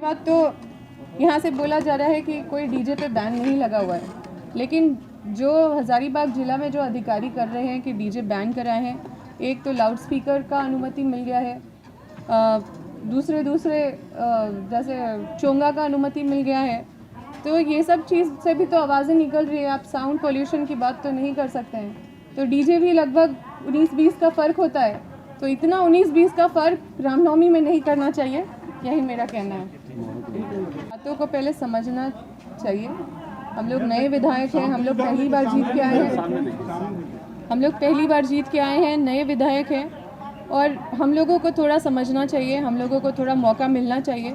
बात तो यहाँ से बोला जा रहा है कि कोई डीजे पे बैन नहीं लगा हुआ है, लेकिन जो हज़ारीबाग ज़िला में जो अधिकारी कर रहे हैं कि डीजे बैन कराए हैं, एक तो लाउड स्पीकर का अनुमति मिल गया है, दूसरे जैसे चोंगा का अनुमति मिल गया है। तो ये सब चीज़ से भी तो आवाज़ें निकल रही है। आप साउंड पोल्यूशन की बात तो नहीं कर सकते हैं। तो डीजे भी लगभग 19-20 का फ़र्क होता है, तो इतना 19-20 का फ़र्क रामनवमी में नहीं करना चाहिए, यही मेरा कहना है। बातों को पहले समझना चाहिए। हम लोग नए विधायक हैं, हम लोग पहली बार जीत के आए हैं, नए विधायक हैं, और हम लोगों को थोड़ा समझना चाहिए, हम लोगों को थोड़ा मौका मिलना चाहिए,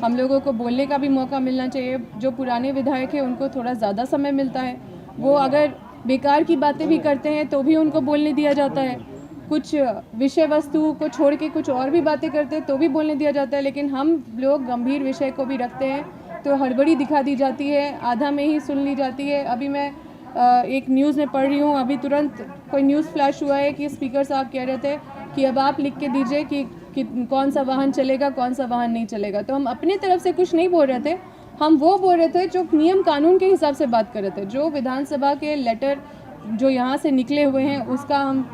हम लोगों को बोलने का भी मौका मिलना चाहिए। जो पुराने विधायक हैं उनको थोड़ा ज़्यादा समय मिलता है, वो अगर बेकार की बातें भी करते हैं तो भी उनको बोलने दिया जाता है, कुछ विषय वस्तु को छोड़ के कुछ और भी बातें करते हैं तो भी बोलने दिया जाता है। लेकिन हम लोग गंभीर विषय को भी रखते हैं तो हड़बड़ी दिखा दी जाती है, आधा में ही सुन ली जाती है। अभी मैं एक न्यूज़ में पढ़ रही हूँ, अभी तुरंत कोई न्यूज़ फ्लैश हुआ है कि स्पीकर साहब कह रहे थे कि अब आप लिख के दीजिए कि कौन सा वाहन चलेगा, कौन सा वाहन नहीं चलेगा। तो हम अपनी तरफ से कुछ नहीं बोल रहे थे, हम वो बोल रहे थे जो नियम कानून के हिसाब से बात कर रहे थे। जो विधानसभा के लेटर जो यहाँ से निकले हुए हैं उसका हम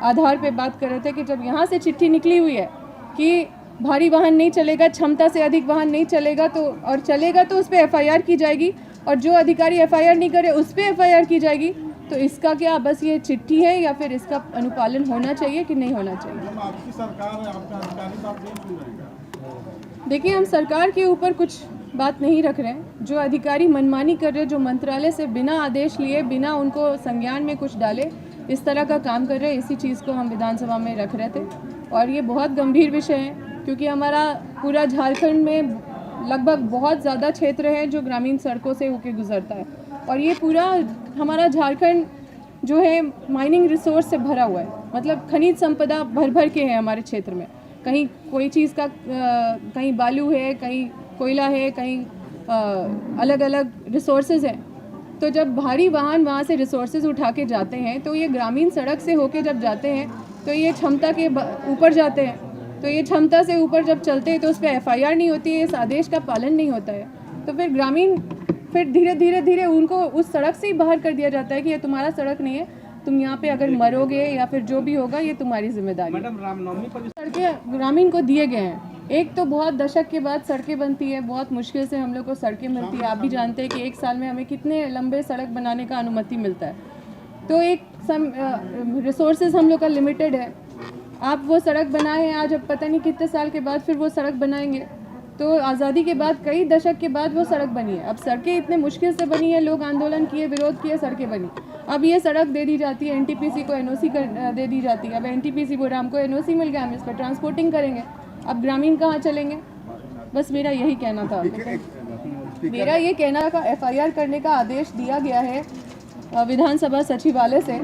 आधार पे बात कर रहे थे कि जब यहाँ से चिट्ठी निकली हुई है कि भारी वाहन नहीं चलेगा, क्षमता से अधिक वाहन नहीं चलेगा, तो और चलेगा तो उस पर एफआईआर की जाएगी, और जो अधिकारी एफआईआर नहीं करे उस पर एफआईआर की जाएगी। तो इसका क्या बस ये चिट्ठी है या फिर इसका अनुपालन होना चाहिए कि नहीं होना चाहिए? आपकी सरकार है, आपका अधिकारी तो आप नहीं सुन रहे। देखिए, हम सरकार के ऊपर कुछ बात नहीं रख रहे हैं। जो अधिकारी मनमानी कर रहे हैं, जो मंत्रालय से बिना आदेश लिए, बिना उनको संज्ञान में कुछ डाले इस तरह का काम कर रहे हैं, इसी चीज़ को हम विधानसभा में रख रहे थे। और ये बहुत गंभीर विषय है, क्योंकि हमारा पूरा झारखंड में लगभग बहुत ज़्यादा क्षेत्र है जो ग्रामीण सड़कों से होकर गुजरता है, और ये पूरा हमारा झारखंड जो है माइनिंग रिसोर्स से भरा हुआ है। मतलब खनिज संपदा भर भर के है हमारे क्षेत्र में। कहीं कोई चीज़ का कहीं बालू है, कहीं कोयला है, कहीं अलग अलग रिसोर्सेज हैं। तो जब भारी वाहन वहाँ से रिसोर्सेज उठा के जाते हैं तो ये ग्रामीण सड़क से होके जब जाते हैं तो ये क्षमता के ऊपर जाते हैं। तो ये क्षमता से ऊपर जब चलते हैं तो उस पर एफआईआर नहीं होती है, इस आदेश का पालन नहीं होता है। तो फिर ग्रामीण फिर धीरे उनको उस सड़क से ही बाहर कर दिया जाता है कि ये तुम्हारा सड़क नहीं है, तुम यहाँ पे अगर मरोगे या फिर जो भी होगा ये तुम्हारी जिम्मेदारी। मैडम, रामनवमी पर सड़कें ग्रामीण को दिए गए हैं। एक तो बहुत दशक के बाद सड़कें बनती है, बहुत मुश्किल से हम लोग को सड़कें मिलती है। आप भी जानते हैं कि एक साल में हमें कितने लंबे सड़क बनाने का अनुमति मिलता है। तो एक रिसोर्सेज हम लोग का लिमिटेड है। आप वो सड़क बनाए हैं, आज अब पता नहीं कितने साल के बाद फिर वो सड़क बनाएंगे। तो आज़ादी के बाद कई दशक के बाद वो सड़क बनी है। अब सड़कें इतने मुश्किल से बनी है, लोग आंदोलन किए, विरोध किए, सड़कें बनी। अब ये सड़क दे दी जाती है, एनटीपीसी को एनओसी दे दी जाती है। अब एनटीपीसी बोल रहा हमको एनओसी मिल गया, हम इस पर ट्रांसपोर्टिंग करेंगे। अब ग्रामीण कहाँ चलेंगे? बस मेरा यही कहना था। मेरा ये कहना था, एफआईआर करने का आदेश दिया गया है विधानसभा सचिवालय से,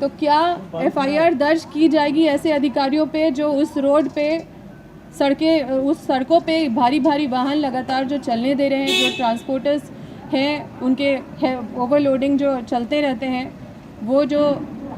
तो क्या एफआईआर दर्ज की जाएगी ऐसे अधिकारियों पे जो उस रोड पे उस सड़कों पे भारी वाहन लगातार जो चलने दे रहे हैं, जो ट्रांसपोर्टर्स हैं उनके ओवरलोडिंग जो चलते रहते हैं, वो जो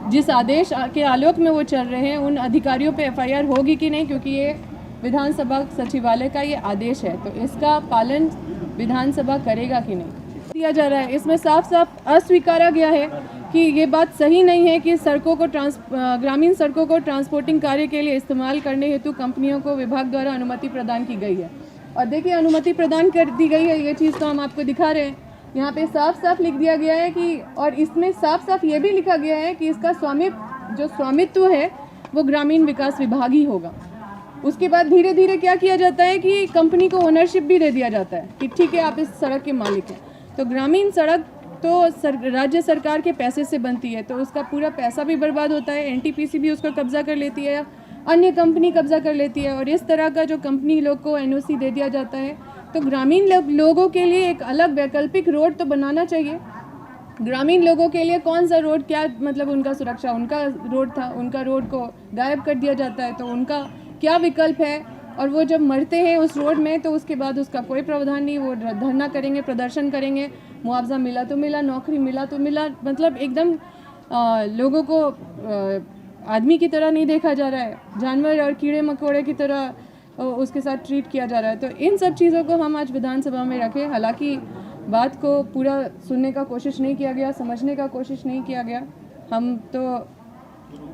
जिस आदेश के आलोक में वो चल रहे हैं, उन अधिकारियों पे एफआईआर होगी कि नहीं? क्योंकि ये विधानसभा सचिवालय का ये आदेश है, तो इसका पालन विधानसभा करेगा कि नहीं दिया जा रहा है। इसमें साफ अस्वीकारा गया है कि ये बात सही नहीं है कि सड़कों को ग्रामीण सड़कों को ट्रांसपोर्टिंग कार्य के लिए इस्तेमाल करने हेतु कंपनियों को विभाग द्वारा अनुमति प्रदान की गई है। और देखिए, अनुमति प्रदान कर दी गई है, ये चीज़ तो हम आपको दिखा रहे हैं। यहाँ पे साफ लिख दिया गया है कि, और इसमें साफ ये भी लिखा गया है कि इसका स्वामित्व है वो ग्रामीण विकास विभाग ही होगा। उसके बाद धीरे क्या किया जाता है कि कंपनी को ओनरशिप भी दे दिया जाता है कि ठीक है, आप इस सड़क के मालिक हैं। तो ग्रामीण सड़क तो राज्य सरकार के पैसे से बनती है, तो उसका पूरा पैसा भी बर्बाद होता है। एनटीपीसी भी उसको कब्जा कर लेती है, अन्य कंपनी कब्जा कर लेती है, और इस तरह का जो कंपनी लोग को एनओसी दे दिया जाता है। तो ग्रामीण लोगों के लिए एक अलग वैकल्पिक रोड तो बनाना चाहिए। ग्रामीण लोगों के लिए कौन सा रोड, क्या मतलब उनका सुरक्षा, उनका रोड था, उनका रोड को गायब कर दिया जाता है, तो उनका क्या विकल्प है? और वो जब मरते हैं उस रोड में तो उसके बाद उसका कोई प्रावधान नहीं, वो धरना करेंगे, प्रदर्शन करेंगे, मुआवजा मिला तो मिला, नौकरी मिला तो मिला। मतलब एकदम लोगों को आदमी की तरह नहीं देखा जा रहा है, जानवर और कीड़े मकोड़े की तरह उसके साथ ट्रीट किया जा रहा है। तो इन सब चीज़ों को हम आज विधानसभा में रखें। हालांकि बात को पूरा सुनने का कोशिश नहीं किया गया, समझने का कोशिश नहीं किया गया। हम तो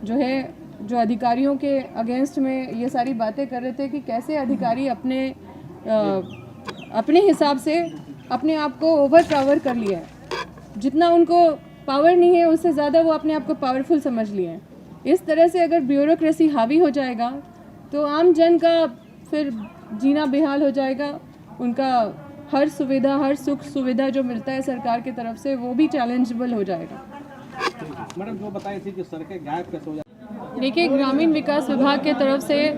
जो है जो अधिकारियों के अगेंस्ट में ये सारी बातें कर रहे थे कि कैसे अधिकारी अपने हिसाब से अपने आप को ओवर पावर कर लिया है। जितना उनको पावर नहीं है उससे ज़्यादा वो अपने आप को पावरफुल समझ लिए हैं। इस तरह से अगर ब्यूरोक्रेसी हावी हो जाएगा तो आम जन का फिर जीना बेहाल हो जाएगा। उनका हर सुविधा, हर सुख सुविधा जो मिलता है सरकार की तरफ से वो भी चैलेंजेबल हो जाएगा। मैडम जो बताई थी कि सड़कें गायब कैसे हो जाती देखिए, ग्रामीण विकास विभाग के तरफ से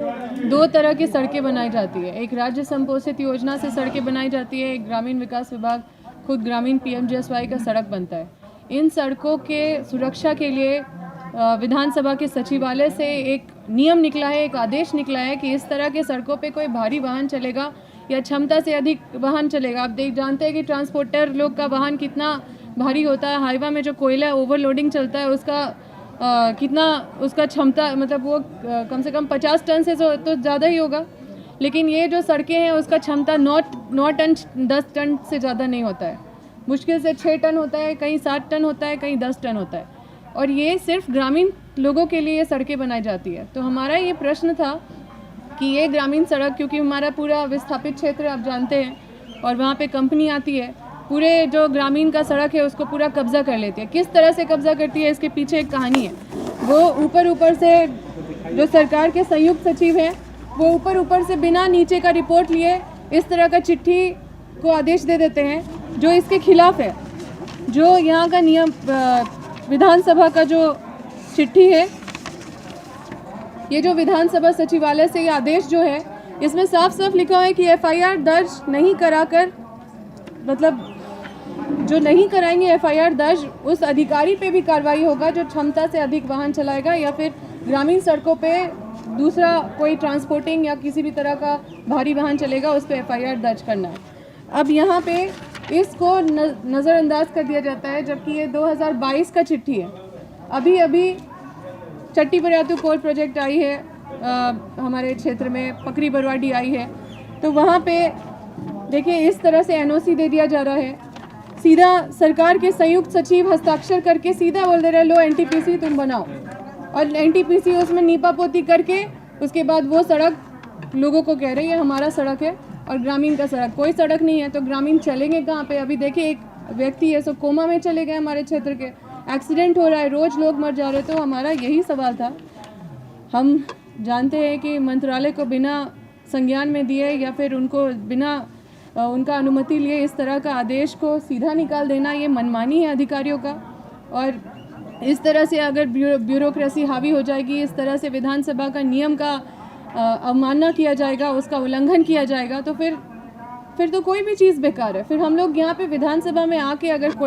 2 तरह की सड़कें बनाई जाती है। एक राज्य संपोषित योजना से सड़कें बनाई जाती है, एक ग्रामीण विकास विभाग खुद ग्रामीण PMGSY का सड़क बनता है। इन सड़कों के सुरक्षा के लिए विधानसभा के सचिवालय से एक नियम निकला है, एक आदेश निकला है कि इस तरह के सड़कों पे कोई भारी वाहन चलेगा या क्षमता से अधिक वाहन चलेगा। आप जानते हैं कि ट्रांसपोर्टर लोग का वाहन कितना भारी होता है। हाईवा में जो कोयला ओवरलोडिंग चलता है उसका कितना उसका क्षमता, मतलब वो कम से कम 50 टन से तो ज़्यादा ही होगा। लेकिन ये जो सड़कें हैं उसका क्षमता 9 टन 10 टन से ज़्यादा नहीं होता है। मुश्किल से 6 टन होता है, कहीं 7 टन होता है, कहीं 10 टन होता है। और ये सिर्फ ग्रामीण लोगों के लिए ये सड़कें बनाई जाती है। तो हमारा ये प्रश्न था कि ये ग्रामीण सड़क, क्योंकि हमारा पूरा विस्थापित क्षेत्र आप जानते हैं और वहाँ पे कंपनी आती है, पूरे जो ग्रामीण का सड़क है उसको पूरा कब्जा कर लेती है। किस तरह से कब्जा करती है इसके पीछे एक कहानी है। वो ऊपर से जो सरकार के संयुक्त सचिव हैं वो ऊपर से बिना नीचे का रिपोर्ट लिए इस तरह का चिट्ठी को आदेश दे देते हैं जो इसके खिलाफ है। जो यहाँ का नियम, विधानसभा का जो चिट्ठी है, ये जो विधानसभा सचिवालय से ये आदेश जो है इसमें साफ लिखा है कि FIR दर्ज नहीं कराकर, मतलब जो नहीं कराएंगे FIR दर्ज, उस अधिकारी पे भी कार्रवाई होगा जो क्षमता से अधिक वाहन चलाएगा या फिर ग्रामीण सड़कों पे दूसरा कोई ट्रांसपोर्टिंग या किसी भी तरह का भारी वाहन चलेगा उस पर FIR दर्ज करना है। अब यहाँ पे इसको नज़रअंदाज कर दिया जाता है, जबकि ये 2022 का चिट्ठी है। अभी चट्टी बरियातू कोल प्रोजेक्ट आई है हमारे क्षेत्र में, पकरी बरवाडी आई है। तो वहाँ पे देखिए इस तरह से NOC दे दिया जा रहा है। सीधा सरकार के संयुक्त सचिव हस्ताक्षर करके सीधा बोल दे रहे हैं लो NTPC तुम बनाओ, और NTPC उसमें नीपा पोती करके उसके बाद वो सड़क लोगों को कह रही है हमारा सड़क है और ग्रामीण का सड़क। कोई सड़क नहीं है तो ग्रामीण चलेंगे कहाँ पे? अभी देखिए एक व्यक्ति है सो कोमा में चले गए, हमारे क्षेत्र के एक्सीडेंट हो रहा है, रोज़ लोग मर जा रहे। तो हमारा यही सवाल था। हम जानते हैं कि मंत्रालय को बिना संज्ञान में दिए या फिर उनको बिना उनका अनुमति लिए इस तरह का आदेश को सीधा निकाल देना ये मनमानी है अधिकारियों का। और इस तरह से अगर ब्यूरोक्रेसी हावी हो जाएगी, इस तरह से विधानसभा का नियम का अवमानना किया जाएगा, उसका उल्लंघन किया जाएगा, तो फिर तो कोई भी चीज़ बेकार है। फिर हम लोग यहाँ पे विधानसभा में आके अगर कोई